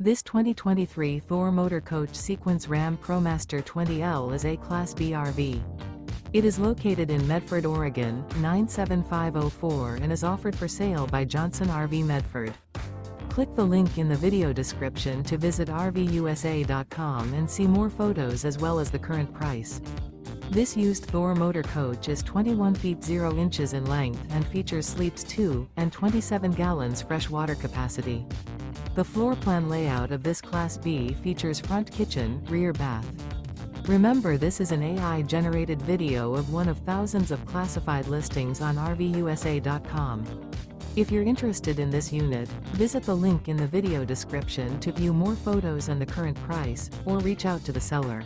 This 2023 Thor Motor Coach Sequence Ram ProMaster 20L is a Class B RV. It is located in Medford, Oregon, 97504 and is offered for sale by Johnson RV Medford. Click the link in the video description to visit RVUSA.com and see more photos as well as the current price. This used Thor motor coach is 21 feet 0 inches in length and features sleeps 2 and 27 gallons fresh water capacity. The floor plan layout of this Class B features front kitchen, rear bath. Remember, this is an AI-generated video of one of thousands of classified listings on RVUSA.com. If you're interested in this unit, visit the link in the video description to view more photos and the current price, or reach out to the seller.